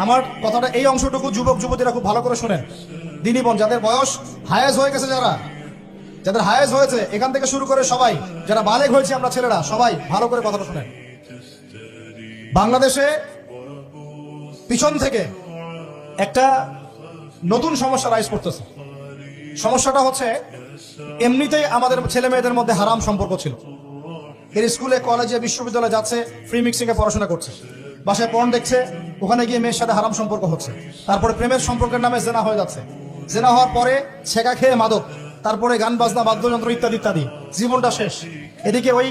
আমার কথাটা এই অংশটুকু যুবক যুবতীরা খুব ভালো করে শুনেন। দিনী বোন যাদের বয়স হায়েজ হয়ে গেছে, যাদের হায়েজ হয়েছে এখান থেকে শুরু করে সবাই, যারা বালেগ হয়েছে আমরা ছেলেরা, সবাই ভালো করে কথাটা শুনেন। বাংলাদেশে পিছন থেকে একটা নতুন সমস্যা রাইজ করতেছে। সমস্যাটা হচ্ছে, এমনিতেই আমাদের ছেলে মেয়েদের মধ্যে হারাম সম্পর্ক ছিল। এর স্কুলে কলেজে বিশ্ববিদ্যালয়ে যাচ্ছে, ফ্রি মিক্সিং এ পড়াশোনা করছে, বাসায় পর্ন দেখছে, ওখানে গিয়ে মেয়ের সাথে হারাম সম্পর্ক হচ্ছে, তারপরে প্রেমের সম্পর্কের নামে জেনা হয়ে যাচ্ছে, জেনা হওয়ার পরে ছেঁকা খেয়ে মাদক, তারপরে গান বাজনা বাদ্যযন্ত্র ইত্যাদি ইত্যাদি, জীবনটা শেষ। এদিকে ওই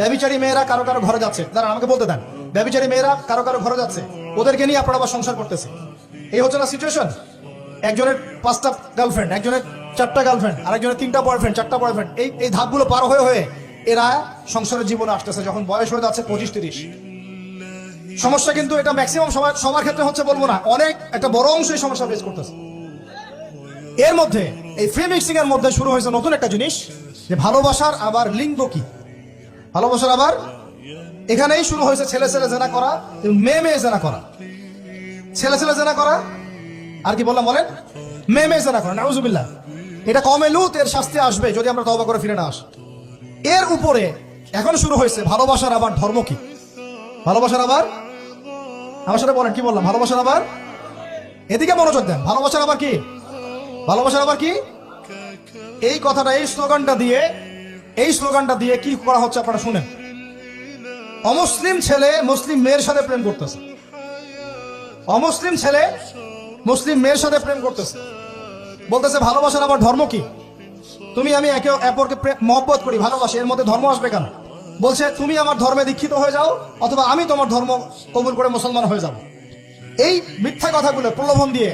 ব্যভিচারী মেয়েরা কারো কারো ঘরে যাচ্ছে, দাঁড়ান আমাকে বলতে দেন, ব্যভিচারী মেয়েরা কারো কারো ঘরে যাচ্ছে, ওদেরকে নিয়ে আপনারা আবার সংসার করতেছে। এই হচ্ছে না সিচুয়েশন? একজনের 5টা গার্লফ্রেন্ড, একজনের 4টা গার্লফ্রেন্ড, আরেকজনের 3টা বয়ফ্রেন্ড, 4টা বয়ফ্রেন্ড, এই ধাপগুলো পার হয়ে হয়ে এরা সংসারের জীবনে আসতেছে যখন বয়স হয়ে যাচ্ছে 25-30। সমস্যা কিন্তু এটা ম্যাক্সিমাম সবার ক্ষেত্রে হচ্ছে বলবো না, অনেক একটা বড় অংশ এই সমস্যা ফেস করতেছে। এর মধ্যে এই ফ্রি মিক্সিং এর মধ্যে শুরু হয়েছে নতুন একটা জিনিস, যে ভালোবাসার আবার লিঙ্গ কি, ভালোবাসার আবার এখানেই শুরু হয়েছে ছেলে ছেলে জেনা করা, মেয়ে মেয়ে জেনা করা, ছেলে ছেলে জেনা করা, আর কি বললাম বলেন, মেয়ে মেয়ে জেনা করা। নাউজুবিল্লাহ। এটা কমে লুত, এর শাস্তি আসবে যদি আমরা তওবা করে ফিরে না আসি। এর উপরে এখন শুরু হয়েছে ভালোবাসার আবার ধর্ম কি, ভালোবাসার আবার, আমার সাথে বলেন কি বললাম, ভালোবাসার আবার, এদিকে মনোযোগ দেন, ভালোবাসার আবার কি, ভালোবাসার আবার কি, এই কথাটা এই স্লোগানটা দিয়ে কি করা হচ্ছে আপনারা শুনেন। অমুসলিম ছেলে মুসলিম মেয়ের সাথে প্রেম করতেছে, অমুসলিম ছেলে মুসলিম মেয়ের সাথে প্রেম করতেছে, বলতেছে ভালোবাসার আবার ধর্ম কি, তুমি আমি একে অপরকে মহব্বত করি, ভালোবাসি, এর মধ্যে ধর্ম আসবে কেন? বলছে তুমি আমার ধর্মে দীক্ষিত হয়ে যাও, অথবা আমি তোমার ধর্ম কবুল করে মুসলমান হয়ে যাব। এই মিথ্যা কথাগুলো প্রলোভন দিয়ে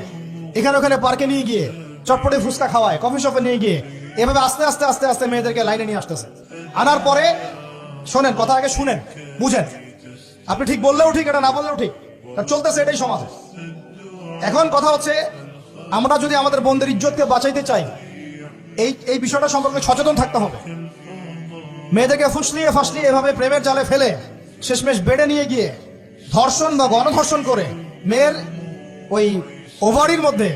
এখানে ওখানে পার্কে নিয়ে গিয়ে, চটপটে ফুচকা খাওয়ায়, কফি শপে নিয়ে গিয়ে, এভাবে আস্তে আস্তে আস্তে আস্তে মেয়েদেরকে লাইনে নিয়ে আসতেছে। আনার পরে শোনেন, কথা আগে শুনেন, বুঝেন। আপনি ঠিক বললেও ঠিক, এটা না বললেও ঠিক, চলতেছে এটাই সমাজে। এখন কথা হচ্ছে, আমরা যদি আমাদের বোনদের ইজ্জতকে বাঁচাইতে চাই, এই বিষয়টা সম্পর্কে সচেতন থাকতে হবে। মেয়েদেরকে ফুসলিয়ে ফাসলিয়ে এভাবে প্রেমের জালে ফেলে শেষমেশ বেডে নিয়ে গিয়ে ধর্ষণ বা গণধর্ষণ করে মেয়ের ওই ওভারির মধ্যে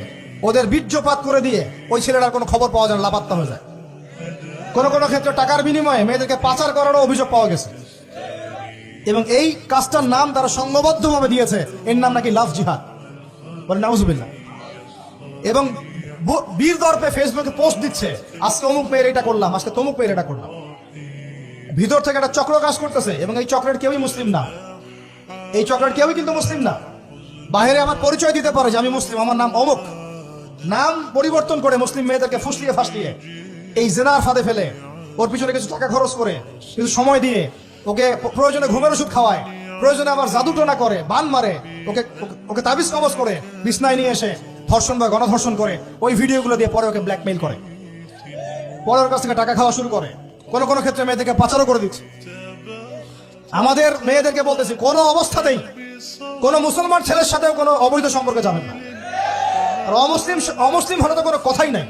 ওদের বীর্যপাত করে দিয়ে ওই ছেলেটার কোনো খবর পাওয়া যায় না, লাপাত্তা হয়ে যায়। কোনো কোনো ক্ষেত্রে টাকার বিনিময়ে মেয়েদেরকে পাচার করারও অভিযোগ পাওয়া গেছে। এবং এই কাজটার নাম তারা সংঘবদ্ধভাবে দিয়েছে, এর নাম নাকি লাভ জিহাদ, বলে নাউজুবিল্লাহ। এবং বীর দর্পে ফেসবুকে পোস্ট দিচ্ছে, আজকে অমুক মেয়ের এটা করলাম, আজকে তমুক মেয়ের এটা করলাম। ভিতর থেকে একটা চক্র কাজ করতেছে, এবং এই চক্রের কেউই মুসলিম না, এই চক্রের কেউই কিন্তু মুসলিম না। বাইরে আমার পরিচয় দিতে পারে যে আমি মুসলিম, আমার নাম অমুক, নাম পরিবর্তন করে মুসলিম মেয়েদেরকে ফুসলিয়ে ফাসলিয়ে এই জেনার ফাঁদে ফেলে ওর পিছনে কিছু টাকা খরচ করে, কিছু সময় দিয়ে ওকে প্রয়োজনে ঘুমের ওষুধ খাওয়ায়, প্রয়োজনে আবার জাদুটোনা করে, বান মারে, ওকে ওকে তাবিজ কবজ করে বিছনায় নিয়ে এসে ধর্ষণ বা গণধর্ষণ করে, ওই ভিডিওগুলো দিয়ে পরে ওকে ব্ল্যাকমেইল করে, পরে ওর কাছ থেকে টাকা খাওয়া শুরু করে, কোন কোন ক্ষেত্রে মেয়েদেরকে পাচারও করে দিচ্ছে। আমাদের মেয়েদেরকে বলতেছি, কোনো অবস্থাতেই কোনো মুসলমান ছেলের সাথেও কোনো অবৈধ সম্পর্কে যাবেন না। আর অমুসলিম হলে তো কোনো কথাই নাই।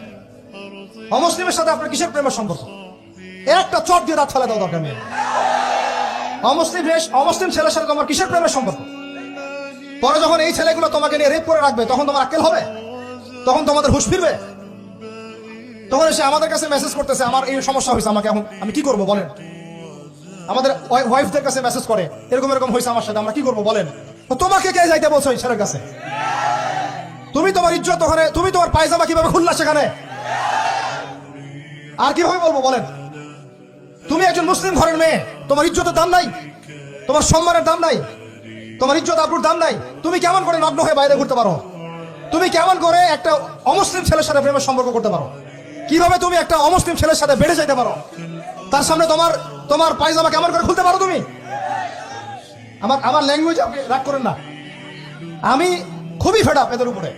অমুসলিমের সাথে আপনার কিসের প্রেমের সম্পর্ক? একটা চট দিয়ে দাঁত ফেলে দাও দরকার মেয়ে। অমুসলিম ছেলের সাথে তোমার কিসের প্রেমের সম্পর্ক? পরে যখন এই ছেলেগুলো তোমাকে নিয়ে রেপ করে রাখবে, তখন তোমার আক্কেল হবে, তখন তোমাদের হুঁশ ফিরবে। তখন এসে আমাদের কাছে মেসেজ করতেছে, আমার এই সমস্যা হয়েছে, আমাকে এখন আমি কি করবো বলেন। আমাদের ওয়াইফদের কাছে মেসেজ করে, এরকম এরকম হয়েছে আমার সাথে, আমরা কি করবো বলেন। তো তোমাকে কে যাইতে বলছো এই ছেলের কাছে? তুমি তোমার ইজ্জত ওখানে, তুমি তোমার পায়জামা কিভাবে খুললা সেখানে, আর কিভাবে বলবো বলেন? তুমি একজন মুসলিম ঘরের মেয়ে, তোমার ইজ্জতের দাম নাই, তোমার সম্মানের দাম নাই, তোমার ইজ্জত আবরুর দাম নাই। তুমি কেমন করে নগ্ন হয়ে বাইরে ঘুরতে পারো? তুমি কেমন করে একটা অমুসলিম ছেলের সাথে প্রেমের সম্পর্ক করতে পারো? কিভাবে তুমি একটা অমুসলিম ছেলের সাথে বেড়ে যেতে পারো? তার সামনে তোমার পায়জামা কেমন করে খুলতে পারো তুমি? আমার ল্যাঙ্গুয়েজ আপনি রাগ করেন না, আমি খুবই ফেড আপ এদের উপরে।